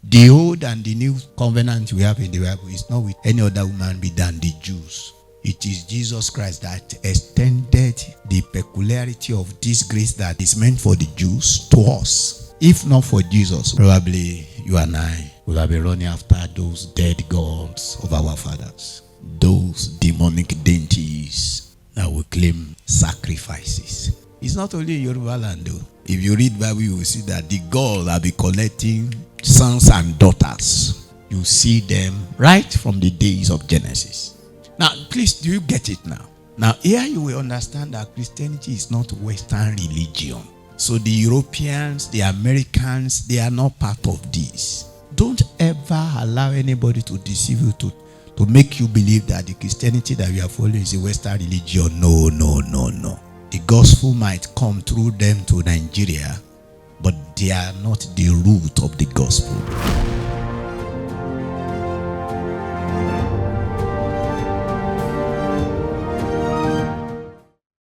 The old and the new covenant we have in the Bible is not with any other human being than the Jews. It is Jesus Christ that extended the peculiarity of this grace that is meant for the Jews to us. If not for Jesus, probably you and I would have been running after those dead gods of our fathers, those demonic deities that will claim sacrifices. It's not only in Yoruba land though. If you read Bible, you will see that the gods have been collecting sons and daughters. You see them right from the days of Genesis. Now, please, do you get it now? Now, here you will understand that Christianity is not Western religion. So the Europeans, the Americans, they are not part of this. Don't ever allow anybody to deceive you to make you believe that the Christianity that we are following is a Western religion. No, no, no, no. The gospel might come through them to Nigeria, but they are not the root of the gospel.